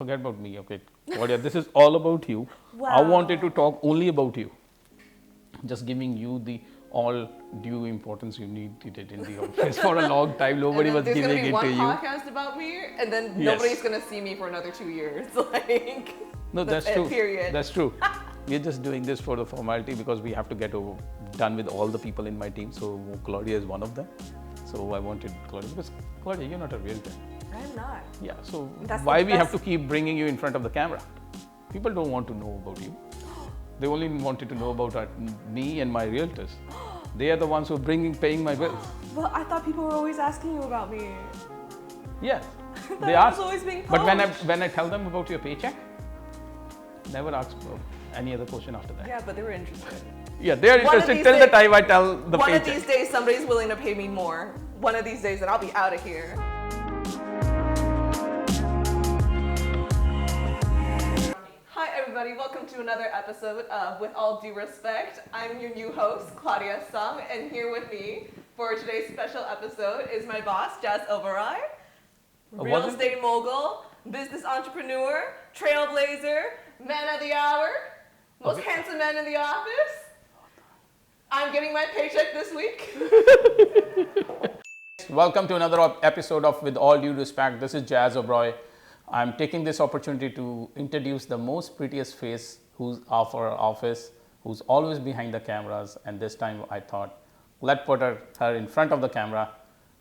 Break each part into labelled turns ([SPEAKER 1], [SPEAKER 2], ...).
[SPEAKER 1] Forget about me, okay? Claudia, this is all about you.
[SPEAKER 2] Wow.
[SPEAKER 1] I wanted to talk only about you. Just giving you the all due importance you needed in the office for a long time. Nobody was giving it to you.
[SPEAKER 2] There's gonna be one podcast about me, and then
[SPEAKER 1] Yes.
[SPEAKER 2] nobody's gonna see me for another 2 years. Like,
[SPEAKER 1] No, that's
[SPEAKER 2] it,
[SPEAKER 1] true.
[SPEAKER 2] period.
[SPEAKER 1] That's true. We're just doing this for the formality because we have to get done with all the people in my team. So Claudia is one of them. So I wanted Claudia because Claudia, you're not a realtor.
[SPEAKER 2] I'm not.
[SPEAKER 1] Yeah. So
[SPEAKER 2] That's
[SPEAKER 1] why
[SPEAKER 2] the
[SPEAKER 1] we have
[SPEAKER 2] best.
[SPEAKER 1] to keep bringing you in front of the camera? People don't want to know about you. They only wanted to know about me and my realtors. They are the ones who are paying my bills.
[SPEAKER 2] Well, I thought people were always asking you about me.
[SPEAKER 1] Yes,
[SPEAKER 2] That
[SPEAKER 1] they
[SPEAKER 2] was
[SPEAKER 1] ask.
[SPEAKER 2] always being
[SPEAKER 1] But
[SPEAKER 2] posed.
[SPEAKER 1] when I tell them about your paycheck, never ask about any other question after that.
[SPEAKER 2] Yeah, but they were interested.
[SPEAKER 1] Yeah, they are
[SPEAKER 2] One of
[SPEAKER 1] interested
[SPEAKER 2] these
[SPEAKER 1] till the
[SPEAKER 2] days-
[SPEAKER 1] time I tell the
[SPEAKER 2] One
[SPEAKER 1] paycheck.
[SPEAKER 2] of these days, somebody's willing to pay me more. One of these days, and I'll be out of here. Hi, everybody. Welcome to another episode of With All Due Respect. I'm your new host, Claudia Sung, and here with me for today's special episode is my boss, Jas Oberoi, real
[SPEAKER 1] was it?
[SPEAKER 2] estate mogul, business entrepreneur, trailblazer, man of the hour, most
[SPEAKER 1] Okay.
[SPEAKER 2] handsome man in the office. I'm getting my paycheck this week.
[SPEAKER 1] Welcome to another episode of With All Due Respect. This is Jas Oberoi. I'm taking this opportunity to introduce the most prettiest face who's of our office, who's always behind the cameras. And this time I thought, let's put her in front of the camera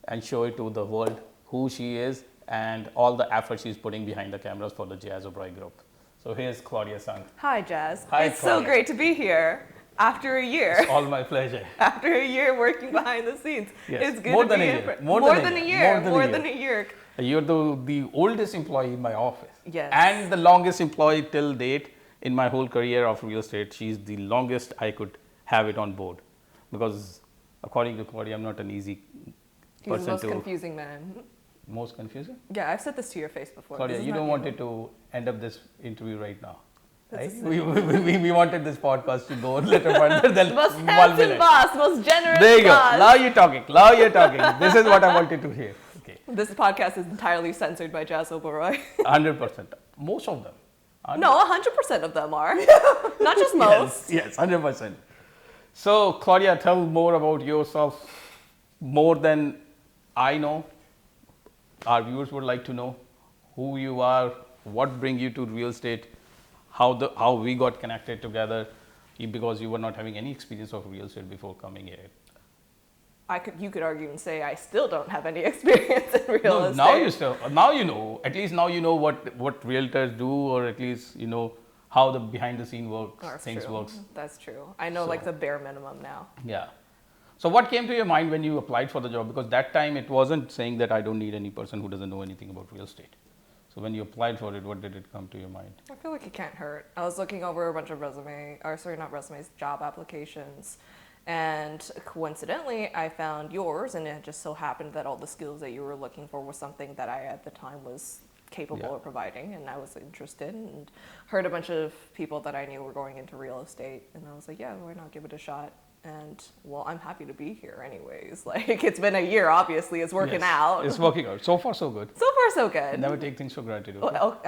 [SPEAKER 1] and show it to the world who she is and all the effort she's putting behind the cameras for the Jas Oberoi group. So here's Claudia Sung.
[SPEAKER 2] Hi, Jas.
[SPEAKER 1] Hi,
[SPEAKER 2] it's so
[SPEAKER 1] Claudia.
[SPEAKER 2] great to be here after a year.
[SPEAKER 1] All my pleasure.
[SPEAKER 2] After a year working behind the scenes.
[SPEAKER 1] Yes.
[SPEAKER 2] It's good
[SPEAKER 1] More
[SPEAKER 2] to
[SPEAKER 1] than
[SPEAKER 2] be
[SPEAKER 1] a
[SPEAKER 2] in
[SPEAKER 1] year.
[SPEAKER 2] front-
[SPEAKER 1] More
[SPEAKER 2] More
[SPEAKER 1] than a
[SPEAKER 2] than a
[SPEAKER 1] year.
[SPEAKER 2] year.
[SPEAKER 1] More than a
[SPEAKER 2] More
[SPEAKER 1] year.
[SPEAKER 2] than a year.
[SPEAKER 1] You're the oldest employee in my office.
[SPEAKER 2] Yes.
[SPEAKER 1] And the longest employee till date in my whole career of real estate. She's the longest I could have it on board. Because according to Claudia, I'm not an easy
[SPEAKER 2] He's the
[SPEAKER 1] person
[SPEAKER 2] most
[SPEAKER 1] to...
[SPEAKER 2] confusing man.
[SPEAKER 1] Most confusing?
[SPEAKER 2] Yeah, I've said this to your face before.
[SPEAKER 1] Claudia,
[SPEAKER 2] This is
[SPEAKER 1] you
[SPEAKER 2] not
[SPEAKER 1] don't want it to end up this interview right now.
[SPEAKER 2] That's
[SPEAKER 1] Right?
[SPEAKER 2] a
[SPEAKER 1] We wanted this podcast to go a little further than
[SPEAKER 2] Most
[SPEAKER 1] 1
[SPEAKER 2] handsome
[SPEAKER 1] minute.
[SPEAKER 2] boss, most generous
[SPEAKER 1] There you go.
[SPEAKER 2] boss.
[SPEAKER 1] Now you're talking. Now you're talking. This is what I wanted to hear. Okay.
[SPEAKER 2] This podcast is entirely censored by Jas Oberoi.
[SPEAKER 1] 100%. Most of them.
[SPEAKER 2] No, 100% of them are. Not just most.
[SPEAKER 1] Yes, 100%. So, Claudia, tell more about yourself, more than I know. Our viewers would like to know who you are, what brings you to real estate, how we got connected together, because you were not having any experience of real estate before coming here.
[SPEAKER 2] You could argue and say I still don't have any experience in real estate.
[SPEAKER 1] Now you know. At least now you know what realtors do, or at least you know how the behind the scene
[SPEAKER 2] That's
[SPEAKER 1] things
[SPEAKER 2] true.
[SPEAKER 1] works.
[SPEAKER 2] That's true. I know
[SPEAKER 1] So-
[SPEAKER 2] like the bare minimum now.
[SPEAKER 1] Yeah. So what came to your mind when you applied for the job? Because that time it wasn't saying that I don't need any person who doesn't know anything about real estate. So when you applied for it, what did it come to your mind?
[SPEAKER 2] I feel like it can't hurt. I was looking over a bunch of job applications. And coincidentally, I found yours, and it just so happened that all the skills that you were looking for was something that I at the time was capable
[SPEAKER 1] Yeah.
[SPEAKER 2] of providing, and I was interested and heard a bunch of people that I knew were going into real estate, and I was like, yeah, why not give it a shot? And well, I'm happy to be here anyways. Like, it's been a year, obviously, it's working
[SPEAKER 1] Yes,
[SPEAKER 2] out.
[SPEAKER 1] It's working out. So far, so good.
[SPEAKER 2] So far, so good.
[SPEAKER 1] Never take things for granted. Okay?
[SPEAKER 2] Well,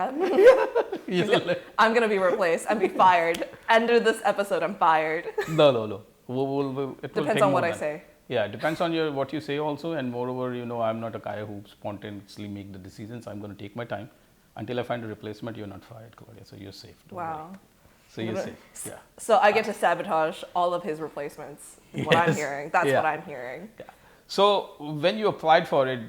[SPEAKER 1] Yes.
[SPEAKER 2] I'm gonna be replaced. I'm be fired. End of this episode, I'm fired.
[SPEAKER 1] No. It will
[SPEAKER 2] Depends
[SPEAKER 1] take
[SPEAKER 2] on
[SPEAKER 1] more
[SPEAKER 2] what I
[SPEAKER 1] than-
[SPEAKER 2] say.
[SPEAKER 1] Yeah, it depends on what you say also, and moreover, I'm not a guy who spontaneously make the decisions. I'm going to take my time until I find a replacement. You're not fired, Claudia, so you're safe. Don't
[SPEAKER 2] Wow.
[SPEAKER 1] worry. So you're safe. Yeah.
[SPEAKER 2] So I get to sabotage all of his replacements. Is what I'm
[SPEAKER 1] Yes.
[SPEAKER 2] hearing. That's
[SPEAKER 1] Yeah.
[SPEAKER 2] what I'm hearing.
[SPEAKER 1] Yeah. So when you applied for it,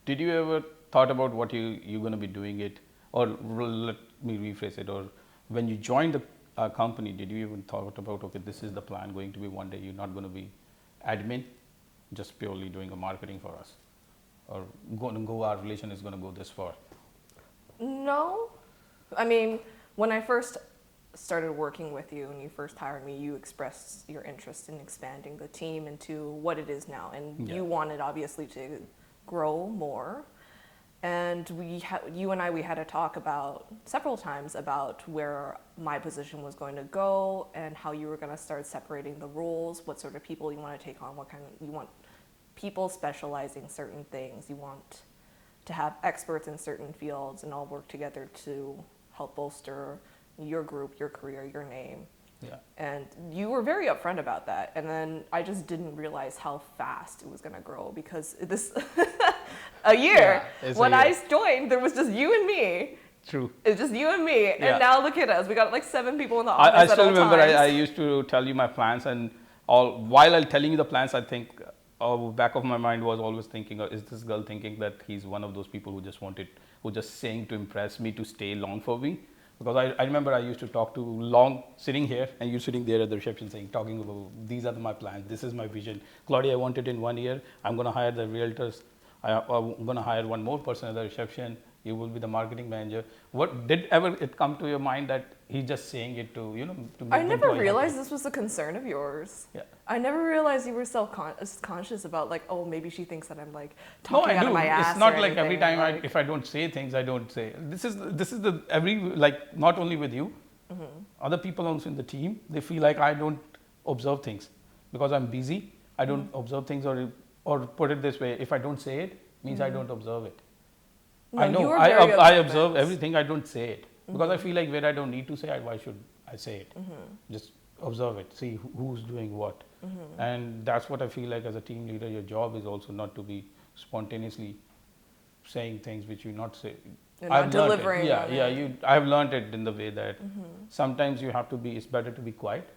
[SPEAKER 1] did you ever thought about what you're going to be doing it, or let me rephrase it, or when you joined the company, did you even thought about, okay, this is the plan going to be one day you're not going to be admin, just purely doing a marketing for us, or our relation is going to go this far?
[SPEAKER 2] No. I mean, when I first started working with you and you first hired me, you expressed your interest in expanding the team into what it is now. And
[SPEAKER 1] Yeah.
[SPEAKER 2] you wanted, obviously, to grow more. And you and I, we had a talk about several times about where my position was going to go and how you were going to start separating the roles, what sort of people you want to take on, you want people specializing certain things. You want to have experts in certain fields and all work together to help bolster your group, your career, your name.
[SPEAKER 1] Yeah.
[SPEAKER 2] And you were very upfront about that. And then I just didn't realize how fast it was going to grow, because this a year, when I joined, there was just you and me.
[SPEAKER 1] True.
[SPEAKER 2] It's just you and me.
[SPEAKER 1] Yeah.
[SPEAKER 2] And now look at us. We got like 7 people in the office
[SPEAKER 1] I
[SPEAKER 2] at
[SPEAKER 1] still
[SPEAKER 2] all
[SPEAKER 1] remember
[SPEAKER 2] times.
[SPEAKER 1] I used to tell you my plans, and while I'm telling you the plans, I think back of my mind was always thinking, is this girl thinking that he's one of those people who just saying to impress me to stay long for me? Because I remember I used to talk to sitting here, and you sitting there at the reception talking about, these are my plans, this is my vision. Claudia, I want it in 1 year. I'm going to hire the realtors. I'm going to hire one more person at the reception. You will be the marketing manager. What did ever it come to your mind that he's just saying it to, to make
[SPEAKER 2] I never
[SPEAKER 1] employee
[SPEAKER 2] realized
[SPEAKER 1] happy?
[SPEAKER 2] this was a concern of yours.
[SPEAKER 1] Yeah.
[SPEAKER 2] I never realized you were self-conscious about like, oh, maybe she thinks that I'm like
[SPEAKER 1] No,
[SPEAKER 2] talking
[SPEAKER 1] I
[SPEAKER 2] out
[SPEAKER 1] do.
[SPEAKER 2] of my ass.
[SPEAKER 1] It's not
[SPEAKER 2] or
[SPEAKER 1] like every
[SPEAKER 2] anything,
[SPEAKER 1] time
[SPEAKER 2] like,
[SPEAKER 1] if I don't say things, I don't say. This is the every, like, not only with you, other people also in the team, they feel like I don't observe things because I'm busy. I don't observe things, or put it this way, if I don't say it, means I don't observe it.
[SPEAKER 2] No,
[SPEAKER 1] I know
[SPEAKER 2] you are
[SPEAKER 1] I
[SPEAKER 2] very
[SPEAKER 1] observe
[SPEAKER 2] observant.
[SPEAKER 1] everything. I don't say it because I feel like where I don't need to say it, why should I say it? Just observe it, see who's doing what, and that's what I feel like as a team leader. Your job is also not to be spontaneously saying things which you not say.
[SPEAKER 2] You're not
[SPEAKER 1] I've learned it.
[SPEAKER 2] delivering
[SPEAKER 1] Yeah,
[SPEAKER 2] on
[SPEAKER 1] yeah.
[SPEAKER 2] it.
[SPEAKER 1] I've learned it in the way that sometimes you have to be. It's better to be quiet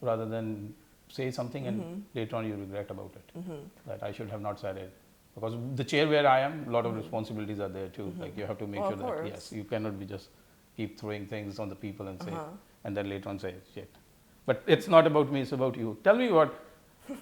[SPEAKER 1] rather than say something and later on you regret about it. That I should have not said it. Because the chair where I am, a lot of responsibilities are there too. Like you have to make
[SPEAKER 2] Well,
[SPEAKER 1] sure
[SPEAKER 2] of
[SPEAKER 1] that
[SPEAKER 2] course.
[SPEAKER 1] yes, you cannot be just keep throwing things on the people and say, and then later on say shit. But it's not about me; it's about you. Tell me what,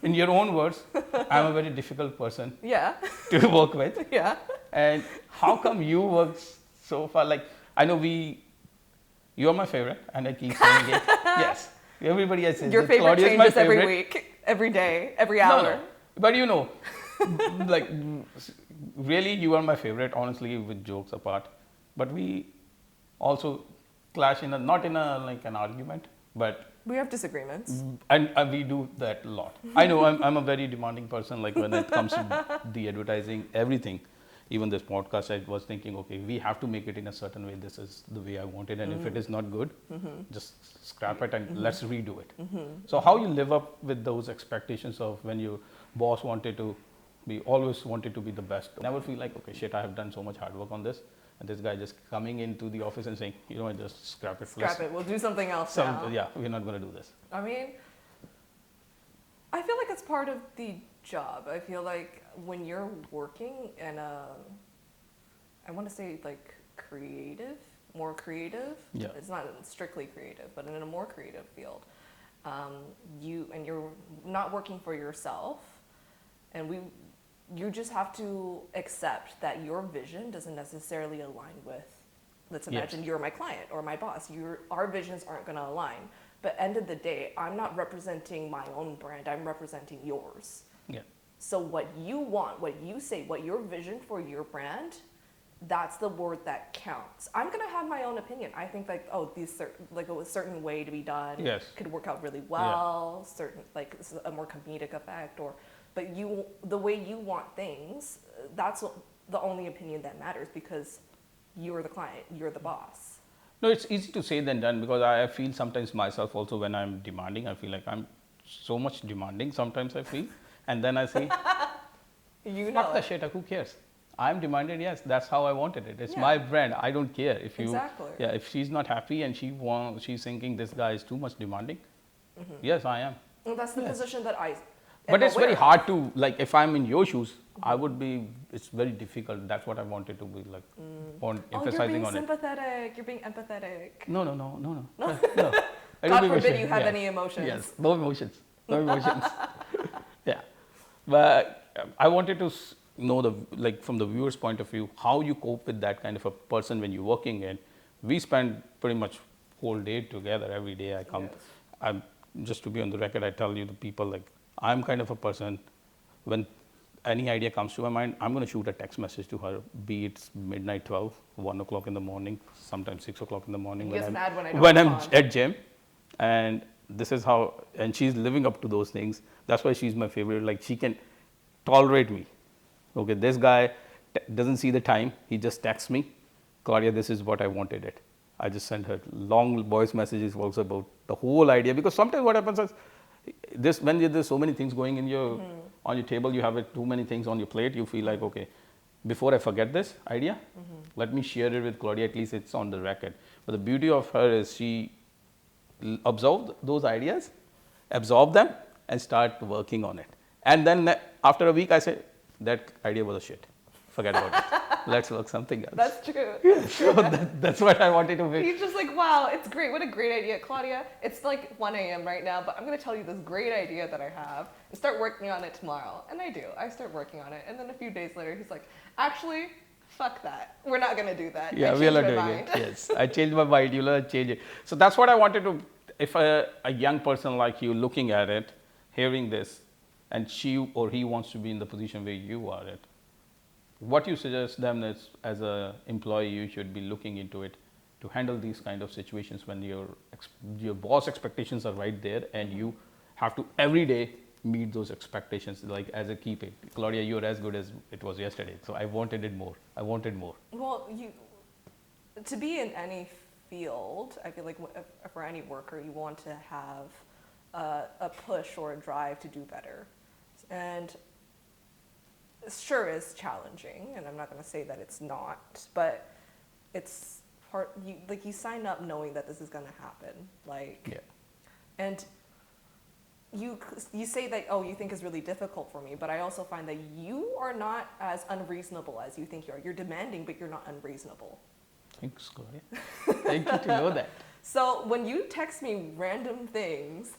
[SPEAKER 1] in your own words, I'm a very difficult person
[SPEAKER 2] Yeah.
[SPEAKER 1] to work with,
[SPEAKER 2] Yeah.
[SPEAKER 1] and how come you work so far? Like I know you are my favorite, and I keep saying it. Yes, everybody else says
[SPEAKER 2] Your
[SPEAKER 1] that
[SPEAKER 2] favorite
[SPEAKER 1] Claudia is my
[SPEAKER 2] changes every
[SPEAKER 1] favorite.
[SPEAKER 2] week, every day, every hour.
[SPEAKER 1] No, but like really, you are my favorite. Honestly, with jokes apart, but we also clash not in a like an argument, but
[SPEAKER 2] We have disagreements.
[SPEAKER 1] and we do that a lot. I know I'm a very demanding person. Like when it comes to the advertising, everything, even this podcast, I was thinking, okay, we have to make it in a certain way. This is the way I want it, and if it is not good, just scrap it and let's redo it. So how you live up with those expectations of when your boss always wanted to be the best. Never feel like, okay, shit, I have done so much hard work on this, and this guy just coming into the office and saying, just scrap it.
[SPEAKER 2] Scrap it. We'll do something else now.
[SPEAKER 1] Yeah, we're not going to do this.
[SPEAKER 2] I mean, I feel like it's part of the job. I feel like when you're working in I want to say like more creative.
[SPEAKER 1] Yeah.
[SPEAKER 2] It's not strictly creative, but in a more creative field, you're not working for yourself, and you just have to accept that your vision doesn't necessarily align with, let's imagine you're my client or my boss. Our visions aren't going to align. But end of the day, I'm not representing my own brand. I'm representing yours.
[SPEAKER 1] Yeah.
[SPEAKER 2] So what you want, what you say, what your vision for your brand, that's the word that counts. I'm going to have my own opinion. I think like, a certain way to be done could work out really well, a more comedic effect, but the way you want things, that's the only opinion that matters, because you're the client, you're the boss.
[SPEAKER 1] No, it's easy to say than done, because I feel sometimes myself also when I'm demanding, I feel like I'm so much demanding sometimes I feel. And then I say, fuck the shit, who cares? I'm demanded, yes, that's how I wanted it. It's my brand, I don't care.
[SPEAKER 2] Exactly.
[SPEAKER 1] If she's not happy and she's thinking this guy is too much demanding, yes, I am.
[SPEAKER 2] Well, that's the position that I
[SPEAKER 1] But it's very hard to, like, if I'm in your shoes, it's very difficult. That's what I wanted to be like, emphasizing on it.
[SPEAKER 2] You're being sympathetic. You're being empathetic.
[SPEAKER 1] No.
[SPEAKER 2] No?
[SPEAKER 1] No.
[SPEAKER 2] God forbid you have any emotions.
[SPEAKER 1] Yes, no emotions. Yeah. But I wanted to know from the viewer's point of view, how you cope with that kind of a person when you're working in. We spend pretty much whole day together. Every day I come. Yes. Just to be on the record, I tell you the people, like, I'm kind of a person, when any idea comes to my mind, I'm going to shoot a text message to her, be it midnight 12, 1 o'clock in the morning, sometimes 6 o'clock in the morning when I'm at gym. And this is how, and she's living up to those things. That's why she's my favorite. Like, she can tolerate me. Okay, this guy doesn't see the time. He just texts me, Claudia, this is what I wanted it. I just sent her long voice messages also about the whole idea, because sometimes what happens is this, when there's so many things going in your on your table, you have too many things on your plate, you feel like, okay, before I forget this idea, let me share it with Claudia, at least it's on the record. But the beauty of her is she absorbed those ideas, absorb them and start working on it. And then after a week I say, that idea was a shit. Forget about it. Let's work something else.
[SPEAKER 2] That's true.
[SPEAKER 1] So that's what I wanted to make.
[SPEAKER 2] He's just like, wow, it's great. What a great idea. Claudia, it's like 1 a.m. right now, but I'm going to tell you this great idea that I have and start working on it tomorrow. And I do. I start working on it. And then a few days later, he's like, actually, fuck that. We're not going to do that.
[SPEAKER 1] Yeah, we are not doing it. Yes, I changed my mind. You'll change it. So that's what I wanted to, if a young person like you looking at it, hearing this, and she or he wants to be in the position where you are at, what you suggest them is, as an employee, you should be looking into it to handle these kind of situations when your boss expectations are right there, and you have to every day meet those expectations. Like as a keep it, Claudia, you're as good as it was yesterday. So I wanted it more. I wanted more.
[SPEAKER 2] Well, to be in any field, I feel like for any worker, you want to have a push or a drive to do better, and sure is challenging, and I'm not going to say that it's not, but it's part, you sign up knowing that this is going to happen, and you say that, oh, you think it's really difficult for me, but I also find that you are not as unreasonable as you think you are. You're demanding, but you're not unreasonable.
[SPEAKER 1] Thanks, Claudia. Thank you to know that.
[SPEAKER 2] So when you text me random things,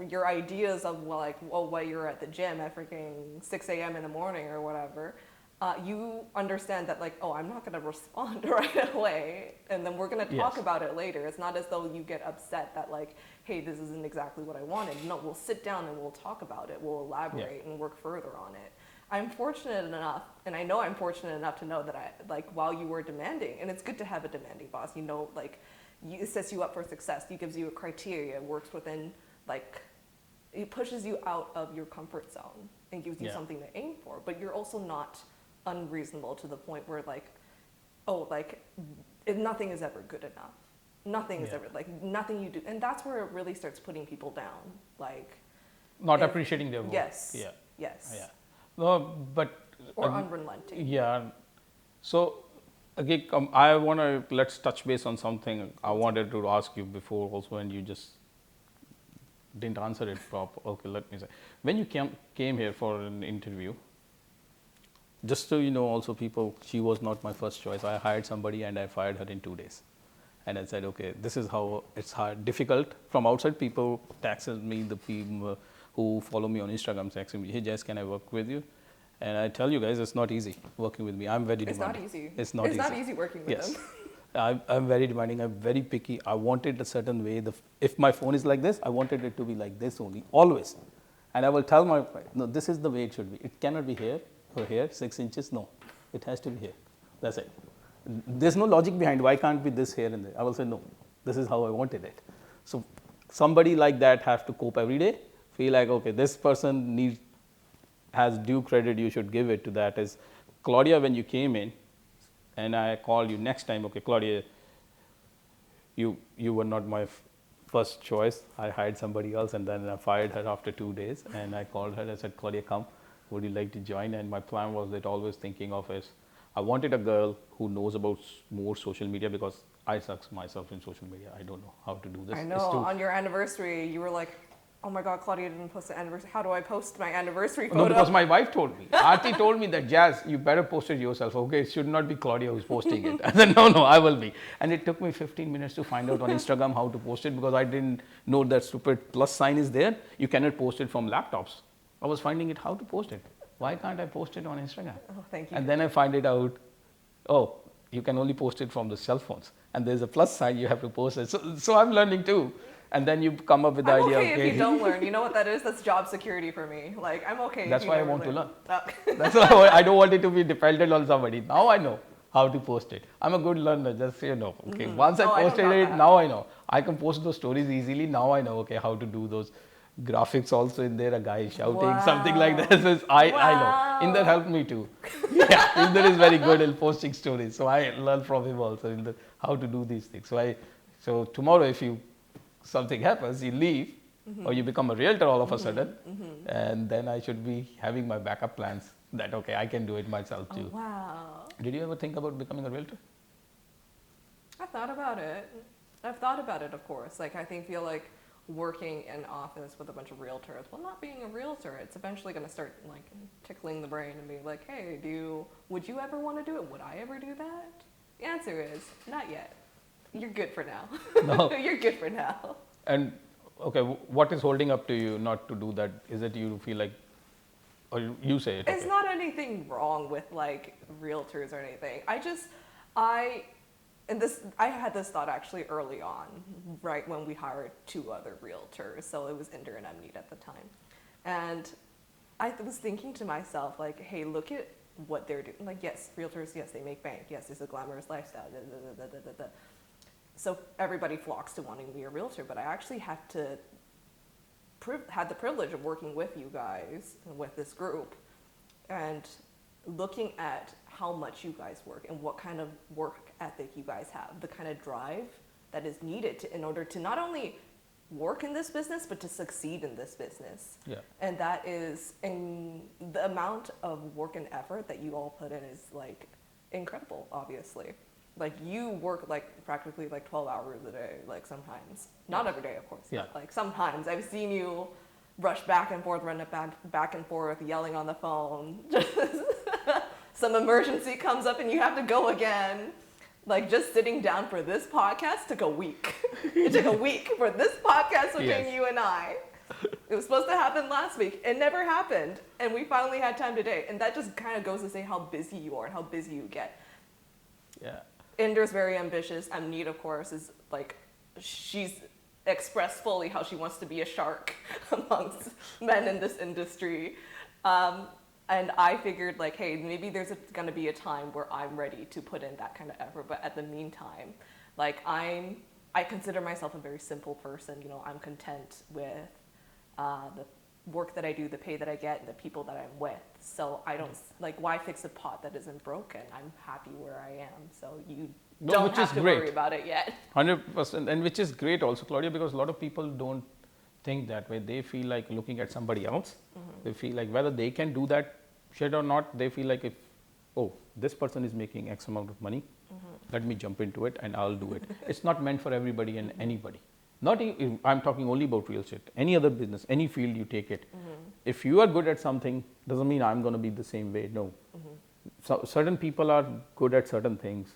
[SPEAKER 2] your ideas of while you're at the gym at freaking 6 a.m. in the morning or whatever, you understand that I'm not going to respond right away, and then we're going to talk about it later. It's not as though you get upset that hey, this isn't exactly what I wanted. No, we'll sit down and we'll talk about it. We'll elaborate and work further on it. I'm fortunate enough, and I know I'm fortunate enough to know that while you were demanding, and it's good to have a demanding boss, it sets you up for success. It gives you a criteria, works within, it pushes you out of your comfort zone and gives you something to aim for. But you're also not unreasonable to the point where nothing is ever good enough. Nothing is ever, nothing you do. And that's where it really starts putting people down.
[SPEAKER 1] Not appreciating their work.
[SPEAKER 2] Yes.
[SPEAKER 1] Yeah.
[SPEAKER 2] Yes.
[SPEAKER 1] Yeah. No, but.
[SPEAKER 2] Or unrelenting.
[SPEAKER 1] Yeah. So, again, let's touch base on something I wanted to ask you before also, and you just didn't answer it proper. Okay, let me say. When you came here for an interview, just so you know also people, she was not my first choice. I hired somebody and I fired her in 2 days. And I said, okay, this is how it's difficult. From outside, people texted me, the people who follow me on Instagram texting me, hey Jas, can I work with you? And I tell you guys, it's not easy working with me. I'm very demanding.
[SPEAKER 2] It's not easy.
[SPEAKER 1] It's not easy.
[SPEAKER 2] It's not easy working with them.
[SPEAKER 1] I'm very demanding. I'm very picky. I want it a certain way. If my phone is like this, I wanted it to be like this only, always. And I will tell no, this is the way it should be. It cannot be here or here, 6 inches. No, it has to be here. That's it. There's no logic behind why can't be this here and there. I will say, no, this is how I wanted it. So somebody like that has to cope every day, feel like, okay, this person has due credit, you should give it to that. Is Claudia, when you came in, and I called you next time, okay, Claudia, you were not my first choice. I hired somebody else, and then I fired her after 2 days. And I called her. I said, Claudia, come. Would you like to join? And my plan was that always thinking of is, I wanted a girl who knows about more social media, because I suck myself in social media. I don't know how to do this.
[SPEAKER 2] I know. On your anniversary, you were like, oh my God, Claudia didn't post the anniversary. How do I post my anniversary photo?
[SPEAKER 1] No, because my wife told me. Aarti told me that, Jas, you better post it yourself. Okay, it should not be Claudia who's posting it. I said, no, I will be. And it took me 15 minutes to find out on Instagram how to post it, because I didn't know that stupid plus sign is there. You cannot post it from laptops. I was finding it how to post it. Why can't I post it on Instagram?
[SPEAKER 2] Oh, thank you.
[SPEAKER 1] And then I find it out, oh, you can only post it from the cell phones. And there's a plus sign, you have to post it. So I'm learning too. And then you come up with the idea.
[SPEAKER 2] I'm okay if you don't learn. You know what that is? That's job security for me. I'm okay.
[SPEAKER 1] That's why I want to learn. That's why I don't want it to be dependent on somebody. Now I know how to post it. I'm a good learner, just so you know. Okay. Once I posted it, now I know. I can post those stories easily. Now I know, okay, how to do those graphics also in there, a guy shouting, something like this. I know. Inder helped me too. Yeah, Inder is very good in posting stories. So I learned from him also in how to do these things. So tomorrow if something happens, you leave or you become a realtor all of a sudden, and then I should be having my backup plans that, okay, I can do it myself too.
[SPEAKER 2] Oh, wow.
[SPEAKER 1] Did you ever think about becoming a realtor?
[SPEAKER 2] I thought about it. I've thought about it, of course. Like, I feel like working in an office with a bunch of realtors, well, not being a realtor, it's eventually going to start like tickling the brain and be like, hey, would you ever want to do it? Would I ever do that? The answer is not yet. You're good for now.
[SPEAKER 1] No.
[SPEAKER 2] You're good for now.
[SPEAKER 1] And okay, what is holding up to you not to do that? Is it you feel like, or you say it?
[SPEAKER 2] It's
[SPEAKER 1] okay.
[SPEAKER 2] not anything wrong with like realtors or anything. I had this thought actually early on, right when we hired 2 other realtors. So it was Inder and Amneet at the time. And I was thinking to myself, like, hey, look at what they're doing. Like, yes, realtors, yes, they make bank. Yes, it's a glamorous lifestyle. So everybody flocks to wanting to be a realtor. But I actually had the privilege of working with you guys, with this group, and looking at how much you guys work and what kind of work ethic you guys have, the kind of drive that is needed in order to not only work in this business, but to succeed in this business.
[SPEAKER 1] Yeah.
[SPEAKER 2] And that is, and the amount of work and effort that you all put in is like incredible, obviously. Like you work like practically like 12 hours a day, like sometimes. Not every day, of course,
[SPEAKER 1] yeah.
[SPEAKER 2] but like sometimes I've seen you rush back and forth, run it back and forth, yelling on the phone. Some emergency comes up and you have to go again. Like just sitting down for this podcast took a week. It took a week for this podcast between you and I. It was supposed to happen last week. It never happened. And we finally had time today. And that just kind of goes to say how busy you are and how busy you get.
[SPEAKER 1] Yeah.
[SPEAKER 2] Inder's very ambitious. Amneet, of course, is like, she's expressed fully how she wants to be a shark amongst men in this industry. And I figured like, hey, maybe there's going to be a time where I'm ready to put in that kind of effort. But at the meantime, like I consider myself a very simple person. You know, I'm content with the work that I do, the pay that I get, and the people that I'm with. So I don't, like, why fix a pot that isn't broken? I'm happy where I am. So you don't have to worry about it yet.
[SPEAKER 1] 100%. And which is great also, Claudia, because a lot of people don't think that way. They feel like looking at somebody else. They feel like whether they can do that shit or not, they feel like if, oh, this person is making X amount of money, let me jump into it and I'll do it. It's not meant for everybody and anybody. Not I'm talking only about real estate. Any other business, any field you take it. If you are good at something, doesn't mean I'm going to be the same way. No. So certain people are good at certain things.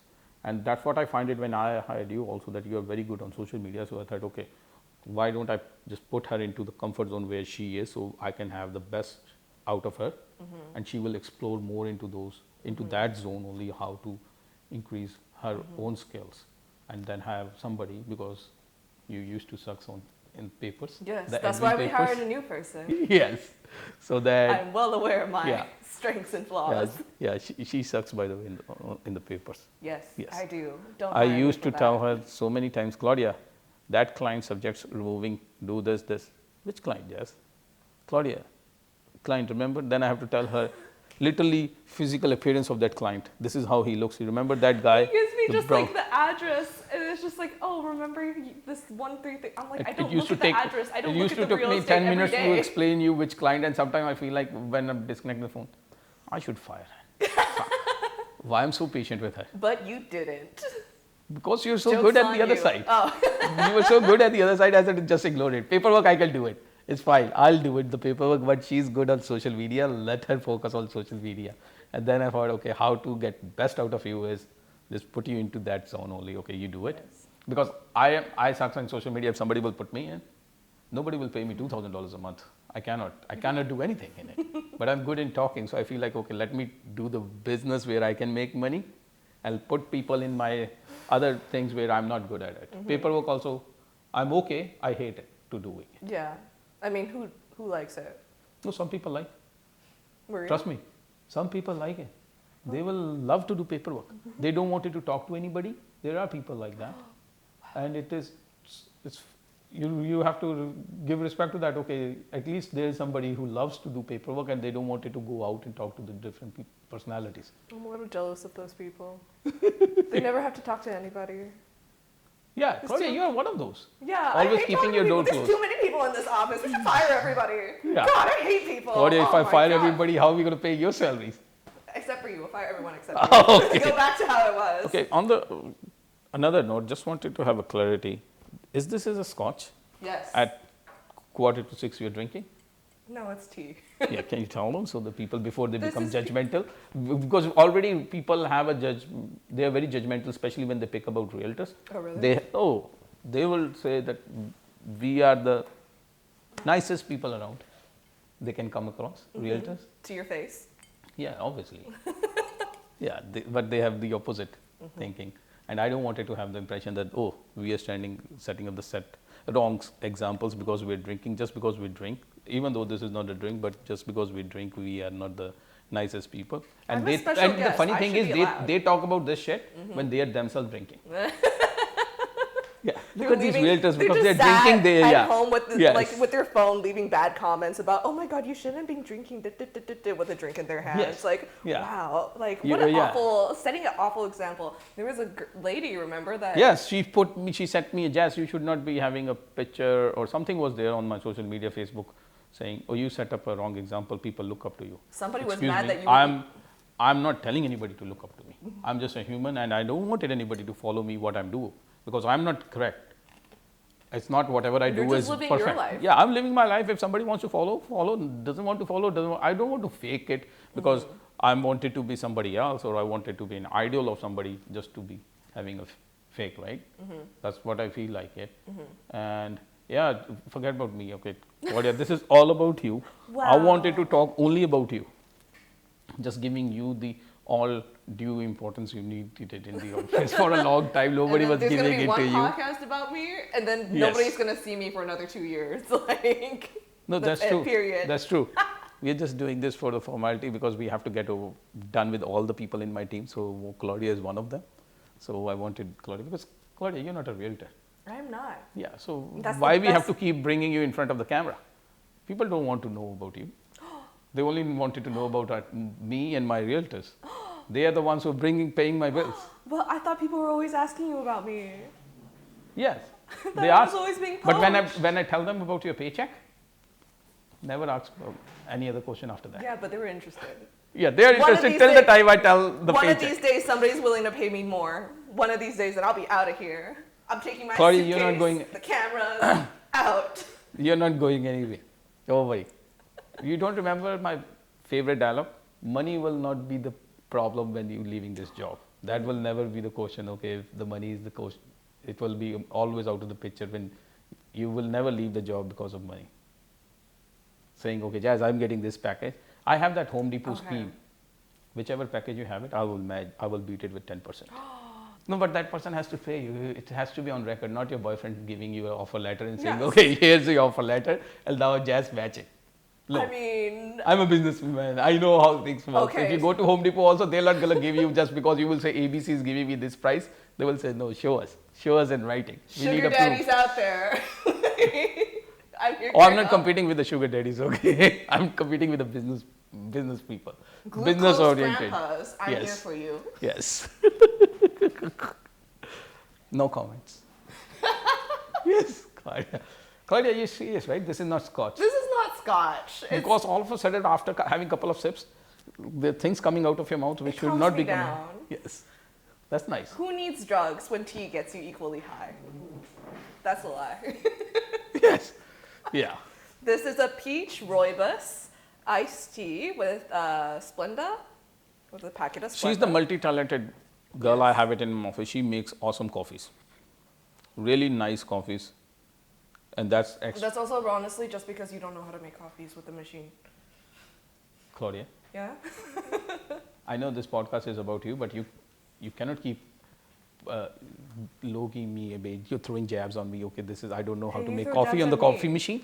[SPEAKER 1] And that's what I find it when I hired you also, that you are very good on social media. So I thought, okay, why don't I just put her into the comfort zone where she is so I can have the best out of her, and she will explore more into that zone only, how to increase her own skills, and then have somebody, because you used to suck in papers.
[SPEAKER 2] Yes, that's why we hired a new person.
[SPEAKER 1] Yes, so that
[SPEAKER 2] I'm well aware of my strengths and flaws.
[SPEAKER 1] Yeah, she sucks, by the way, in the papers.
[SPEAKER 2] Yes, I do. Don't
[SPEAKER 1] I used to tell her so many times, Claudia, that client subjects removing, do this. Which client, Jas? Claudia, client, remember? Then I have to tell her literally physical appearance of that client. This is how he looks. You remember that guy?
[SPEAKER 2] He gives me just like the address, and it's just like, oh, remember this 133. I'm like, I don't look at the address. I don't look at the real estate every day. It used to take me 10 minutes to explain you which client, and sometimes I feel like when I'm disconnecting the phone, I should fire her. Why I'm so patient with her? But you didn't.
[SPEAKER 1] Because you're so good at the other side. Oh. You were so good at the other side, I said just ignore it. Paperwork, I can do it. It's fine. I'll do it, the paperwork, but she's good on social media. Let her focus on social media. And then I thought, okay, how to get best out of you is just put you into that zone only. Okay, you do it. Yes. Because I suck on social media. If somebody will put me in, nobody will pay me $2,000 a month. I cannot do anything in it. But I'm good in talking. So I feel like, okay, let me do the business where I can make money. I'll put people in my other things where I'm not good at it. Paperwork also, I'm okay. I hate it to doing it.
[SPEAKER 2] Yeah. I mean, who likes it?
[SPEAKER 1] No, some people like it. Trust me, some people like it. They will love to do paperwork. They don't want it to talk to anybody. There are people like that. And it's you have to give respect to that. Okay, at least there is somebody who loves to do paperwork and they don't want it to go out and talk to the different personalities.
[SPEAKER 2] I'm a little jealous of those people. They never have to talk to anybody.
[SPEAKER 1] Yeah, Claudia, you are one of those.
[SPEAKER 2] Yeah,
[SPEAKER 1] Always
[SPEAKER 2] I hate
[SPEAKER 1] keeping
[SPEAKER 2] talking
[SPEAKER 1] your
[SPEAKER 2] to
[SPEAKER 1] door
[SPEAKER 2] people.
[SPEAKER 1] closed.
[SPEAKER 2] There's too many people in this office. We should fire everybody.
[SPEAKER 1] Yeah.
[SPEAKER 2] God, I hate people.
[SPEAKER 1] Claudia, if
[SPEAKER 2] Oh
[SPEAKER 1] I
[SPEAKER 2] my
[SPEAKER 1] fire
[SPEAKER 2] God.
[SPEAKER 1] everybody, how are we going to pay your salaries?
[SPEAKER 2] Except for you. We'll fire everyone except for you.
[SPEAKER 1] Okay.
[SPEAKER 2] Go back to how it was.
[SPEAKER 1] Okay, on the another note, just wanted to have a clarity. Is this a scotch?
[SPEAKER 2] Yes.
[SPEAKER 1] At 5:45 you're drinking?
[SPEAKER 2] No, it's tea.
[SPEAKER 1] Yeah, can you tell them so the people before they
[SPEAKER 2] This
[SPEAKER 1] become
[SPEAKER 2] is
[SPEAKER 1] judgmental? Because already people have they are very judgmental, especially when they pick about realtors.
[SPEAKER 2] Oh, really?
[SPEAKER 1] They will say that we are the nicest people around. They can come across, realtors.
[SPEAKER 2] To your face.
[SPEAKER 1] Yeah, obviously. Yeah, but they have the opposite thinking. And I don't want it to have the impression that, oh, we are setting up the wrong examples because we're drinking, just because we drink, even though this is not a drink, but just because we drink, we are not the nicest people. And
[SPEAKER 2] I'm a special
[SPEAKER 1] and the
[SPEAKER 2] guest.
[SPEAKER 1] funny
[SPEAKER 2] I
[SPEAKER 1] thing
[SPEAKER 2] should
[SPEAKER 1] is
[SPEAKER 2] be allowed.
[SPEAKER 1] they talk about this shit when they are themselves drinking. Yeah,
[SPEAKER 2] They're
[SPEAKER 1] look at these
[SPEAKER 2] leaving-
[SPEAKER 1] realtors
[SPEAKER 2] they're
[SPEAKER 1] because
[SPEAKER 2] just
[SPEAKER 1] they're drinking. They
[SPEAKER 2] at
[SPEAKER 1] yeah,
[SPEAKER 2] home with
[SPEAKER 1] Yes.
[SPEAKER 2] like with their phone, leaving bad comments about, oh my God, you shouldn't be drinking with a drink in their hand.
[SPEAKER 1] Yes.
[SPEAKER 2] It's like,
[SPEAKER 1] Yeah.
[SPEAKER 2] wow, like
[SPEAKER 1] You
[SPEAKER 2] what
[SPEAKER 1] know,
[SPEAKER 2] an
[SPEAKER 1] yeah.
[SPEAKER 2] awful, setting an awful example. There was a lady, remember that?
[SPEAKER 1] Yes, she sent me a Jas, you should not be having a picture or something was there on my social media, Facebook, saying, oh, you set up a wrong example, people look up to you.
[SPEAKER 2] Somebody was
[SPEAKER 1] Excuse
[SPEAKER 2] mad
[SPEAKER 1] me,
[SPEAKER 2] that you.
[SPEAKER 1] I'm not telling anybody to look up to me. I'm just a human and I don't want anybody to follow me what I'm doing because I'm not correct. It's not whatever I
[SPEAKER 2] You're
[SPEAKER 1] do
[SPEAKER 2] just
[SPEAKER 1] is
[SPEAKER 2] living your
[SPEAKER 1] perfect.
[SPEAKER 2] life.
[SPEAKER 1] Yeah, I'm living my life. If somebody wants to follow, doesn't want to follow, I don't want to fake it because I wanted to be somebody else or I wanted to be an idol of somebody just to be having a fake, right? That's what I feel like it. And yeah, forget about me, okay? Claudia, this is all about you. I wanted to talk only about you. Just giving you the all due importance you needed in the office for a long time. Nobody was giving it to you.
[SPEAKER 2] There's going to be one podcast about me, and then nobody's going to see me for another 2 years. Like,
[SPEAKER 1] no, that's true.
[SPEAKER 2] Period.
[SPEAKER 1] That's true. We're just doing this for the formality because we have to get done with all the people in my team. So Claudia is one of them. So I wanted Claudia because Claudia, you're not a realtor.
[SPEAKER 2] I'm not.
[SPEAKER 1] Yeah. So
[SPEAKER 2] That's
[SPEAKER 1] why we have to keep bringing you in front of the camera? People don't want to know about you. They only wanted to know about me and my realtors. They are the ones who are paying my bills.
[SPEAKER 2] Well, I thought people were always asking you about me.
[SPEAKER 1] Yes,
[SPEAKER 2] That
[SPEAKER 1] they
[SPEAKER 2] was
[SPEAKER 1] ask.
[SPEAKER 2] always being
[SPEAKER 1] But
[SPEAKER 2] poached.
[SPEAKER 1] when I tell them about your paycheck, never ask about any other question after that.
[SPEAKER 2] Yeah, but they were interested.
[SPEAKER 1] Yeah, they are
[SPEAKER 2] One of
[SPEAKER 1] interested
[SPEAKER 2] these
[SPEAKER 1] till the
[SPEAKER 2] days-
[SPEAKER 1] time I tell the
[SPEAKER 2] One
[SPEAKER 1] paycheck.
[SPEAKER 2] of these days, somebody's willing to pay me more. One of these days, and I'll be out of here. I'm taking my
[SPEAKER 1] Claudia,
[SPEAKER 2] suitcase,
[SPEAKER 1] you're not going-
[SPEAKER 2] the cameras, out.
[SPEAKER 1] You're not going anywhere. Don't worry. You don't remember my favorite dialogue? Money will not be the problem when you're leaving this job. That will never be the question, okay, if the money is the question. It will be always out of the picture when you will never leave the job because of money. Saying, okay, Jas, I'm getting this package. I have that Home Depot scheme. Whichever package you have it, I will beat it with 10%. No, but that person has to pay you. It has to be on record, not your boyfriend giving you an offer letter and saying,
[SPEAKER 2] Yes.
[SPEAKER 1] okay, here's the offer letter, and now Jas match it. No.
[SPEAKER 2] I mean,
[SPEAKER 1] I'm a businessman. I know how things work.
[SPEAKER 2] Okay.
[SPEAKER 1] If you go to Home Depot also, they're not going to give you just because you will say ABC is giving me this price. They will say, no, show us in writing. We need
[SPEAKER 2] sugar
[SPEAKER 1] a proof.
[SPEAKER 2] daddies out there. I'm here.
[SPEAKER 1] Oh, I'm not competing with the sugar daddies, okay? I'm competing with the business people. Business oriented.
[SPEAKER 2] Grandpas, I'm here
[SPEAKER 1] Yes.
[SPEAKER 2] for you.
[SPEAKER 1] Yes. No comments. Yes, Claudia. Claudia, you're serious, right? This is not scotch.
[SPEAKER 2] This is not scotch. It's,
[SPEAKER 1] Because all of a sudden, after having a couple of sips, the things coming out of your mouth which
[SPEAKER 2] It
[SPEAKER 1] should
[SPEAKER 2] calms
[SPEAKER 1] not
[SPEAKER 2] me
[SPEAKER 1] be coming.
[SPEAKER 2] down.
[SPEAKER 1] Yes, that's nice.
[SPEAKER 2] who needs drugs when tea gets you equally high? That's a lie.
[SPEAKER 1] Yes, yeah.
[SPEAKER 2] This is a peach rooibos iced tea with Splenda, with a packet of Splenda.
[SPEAKER 1] She's the multi-talented girl. I have it in my office. She makes awesome coffees, really nice coffees, and that's
[SPEAKER 2] That's also honestly just because you don't know how to make coffees with the machine.
[SPEAKER 1] Claudia.
[SPEAKER 2] Yeah?
[SPEAKER 1] I know this podcast is about you, but you cannot keep low-key me a bit. You're throwing jabs on me. Okay, this is I don't know how
[SPEAKER 2] Hey,
[SPEAKER 1] to
[SPEAKER 2] you
[SPEAKER 1] make
[SPEAKER 2] throw
[SPEAKER 1] coffee
[SPEAKER 2] jabs
[SPEAKER 1] on the
[SPEAKER 2] at me.
[SPEAKER 1] coffee machine.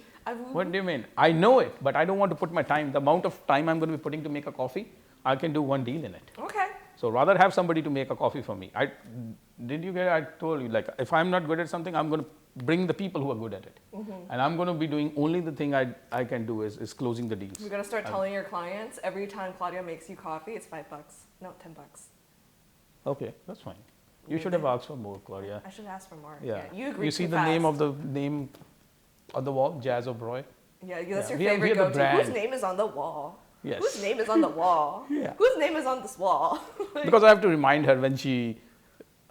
[SPEAKER 1] What do you mean? I know it, but I don't want to put my time. The amount of time I'm going to be putting to make a coffee, I can do one deal in it.
[SPEAKER 2] Okay.
[SPEAKER 1] So rather have somebody to make a coffee for me. did you get? I told you, like, if I'm not good at something, I'm going to bring the people who are good at it, and I'm going to be doing only the thing I can do is closing the deals.
[SPEAKER 2] You're gonna start telling your clients every time Claudia makes you coffee, it's $5. No, $10.
[SPEAKER 1] Okay, that's fine. You should have asked for more, Claudia.
[SPEAKER 2] I should ask for more.
[SPEAKER 1] Yeah.
[SPEAKER 2] You agreed
[SPEAKER 1] You see
[SPEAKER 2] too
[SPEAKER 1] the
[SPEAKER 2] fast.
[SPEAKER 1] name on the wall, Jas Oberoi.
[SPEAKER 2] Yeah, that's your
[SPEAKER 1] We are
[SPEAKER 2] favorite
[SPEAKER 1] the
[SPEAKER 2] go-to.
[SPEAKER 1] brand.
[SPEAKER 2] Whose name is on the wall?
[SPEAKER 1] Yes.
[SPEAKER 2] Whose name is on the wall?
[SPEAKER 1] Yeah.
[SPEAKER 2] Whose name is on this wall?
[SPEAKER 1] Because I have to remind her when she,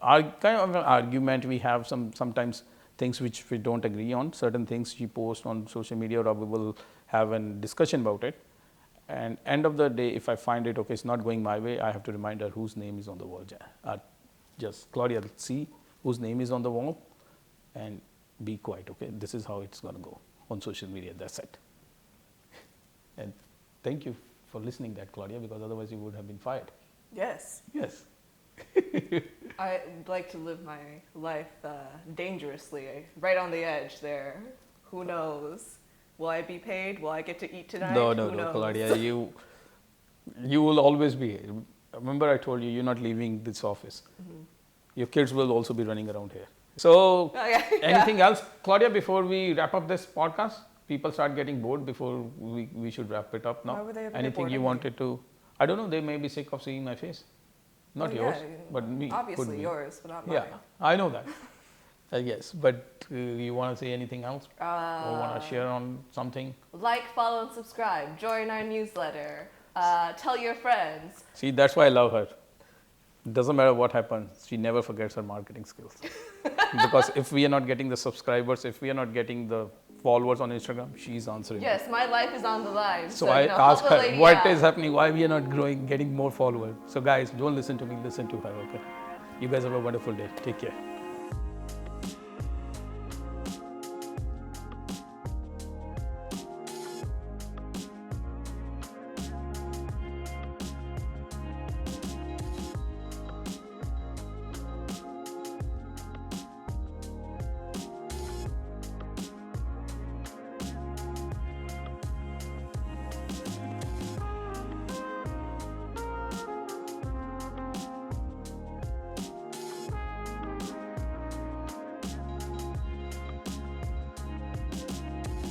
[SPEAKER 1] kind of an argument, we have sometimes things which we don't agree on, certain things she posts on social media, or we will have a discussion about it. And end of the day, if I find it, okay, it's not going my way, I have to remind her whose name is on the wall. Just, Claudia, see whose name is on the wall and be quiet, okay? This is how it's going to go on social media, that's it. And thank you for listening that, Claudia, because otherwise you would have been fired.
[SPEAKER 2] Yes.
[SPEAKER 1] Yes.
[SPEAKER 2] I like to live my life dangerously, right on the edge there. Who knows? Will I be paid? Will I get to eat tonight?
[SPEAKER 1] No,
[SPEAKER 2] Who knows?
[SPEAKER 1] Claudia, you will always be here. Remember I told you, you're not leaving this office. Your kids will also be running around here. So, anything else, Claudia, before we wrap up this podcast? People start getting bored before we should wrap it up now.
[SPEAKER 2] Why would they ever get
[SPEAKER 1] Anything
[SPEAKER 2] bored
[SPEAKER 1] you
[SPEAKER 2] of me?
[SPEAKER 1] wanted to, I don't know, they may be sick of seeing my face. Not
[SPEAKER 2] Oh,
[SPEAKER 1] yours,
[SPEAKER 2] yeah,
[SPEAKER 1] but me.
[SPEAKER 2] Obviously
[SPEAKER 1] could be.
[SPEAKER 2] yours, but not mine.
[SPEAKER 1] Yeah, I know that. Yes, but you want to say anything else? Or want to share on something?
[SPEAKER 2] Like, follow, and subscribe. Join our newsletter. Tell your friends.
[SPEAKER 1] See, that's why I love her. Doesn't matter what happens, she never forgets her marketing skills. Because if we are not getting the subscribers, if we are not getting the followers on Instagram, she's answering.
[SPEAKER 2] Yes, my life is on the line.
[SPEAKER 1] So I ask
[SPEAKER 2] help a
[SPEAKER 1] her,
[SPEAKER 2] lady
[SPEAKER 1] what
[SPEAKER 2] out.
[SPEAKER 1] is happening? Why we are not growing, getting more followers? So guys, don't listen to me, listen to her, okay? You guys have a wonderful day. Take care.